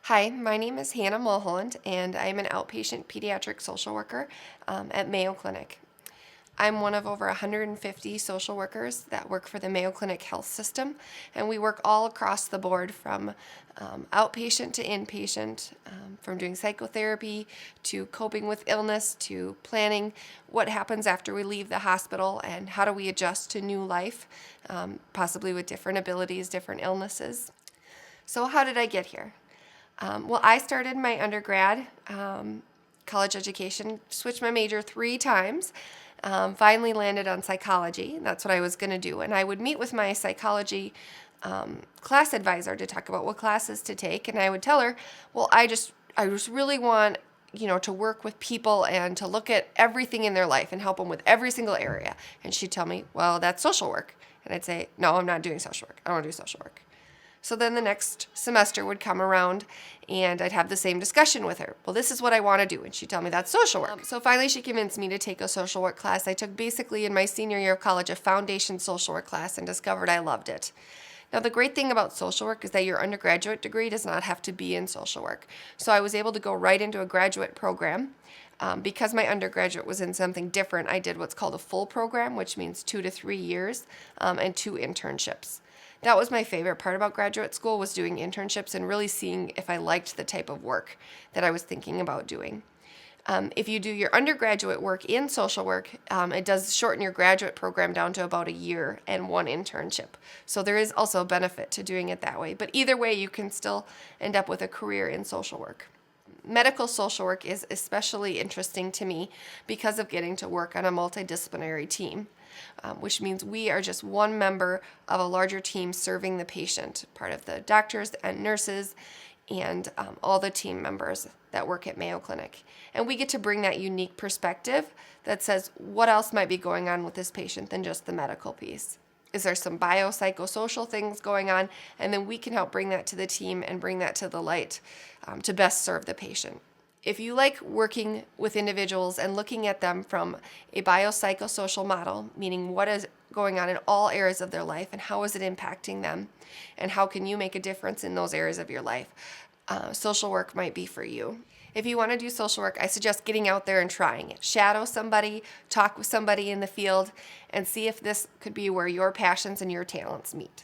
Hi, my name is Hannah Mulholland, and I'm an outpatient pediatric social worker at Mayo Clinic. I'm one of over 150 social workers that work for the Mayo Clinic health system, and we work all across the board from outpatient to inpatient, from doing psychotherapy to coping with illness to planning what happens after we leave the hospital and how do we adjust to new life, possibly with different abilities, different illnesses. So how did I get here? Well, I started my undergrad college education, switched my major 3 times, finally landed on psychology. That's what I was going to do. And I would meet with my psychology class advisor to talk about what classes to take. And I would tell her, well, I just really want to work with people and to look at everything in their life and help them with every single area. And she'd tell me, well, that's social work. And I'd say, no, I'm not doing social work. I don't want to do social work. So then the next semester would come around and I'd have the same discussion with her. Well, this is what I want to do. And she'd tell me that's social work. So finally she convinced me to take a social work class. I took basically in my senior year of college a foundation social work class and discovered I loved it. Now the great thing about social work is that your undergraduate degree does not have to be in social work. So I was able to go right into a graduate program. Because my undergraduate was in something different, I did what's called a full program, which means 2 to 3 years, and 2 internships. That was my favorite part about graduate school, was doing internships and really seeing if I liked the type of work that I was thinking about doing. If you do your undergraduate work in social work, it does shorten your graduate program down to about a year and 1 internship. So there is also a benefit to doing it that way. But either way, you can still end up with a career in social work. Medical social work is especially interesting to me because of getting to work on a multidisciplinary team, which means we are just one member of a larger team serving the patient, part of the doctors and nurses and all the team members that work at Mayo Clinic. And we get to bring that unique perspective that says what else might be going on with this patient than just the medical piece. Is there some biopsychosocial things going on? And then we can help bring that to the team and bring that to the light to best serve the patient. If you like working with individuals and looking at them from a biopsychosocial model, meaning what is going on in all areas of their life and how is it impacting them and how can you make a difference in those areas of your life, social work might be for you. If you want to do social work, I suggest getting out there and trying it. Shadow somebody, talk with somebody in the field, and see if this could be where your passions and your talents meet.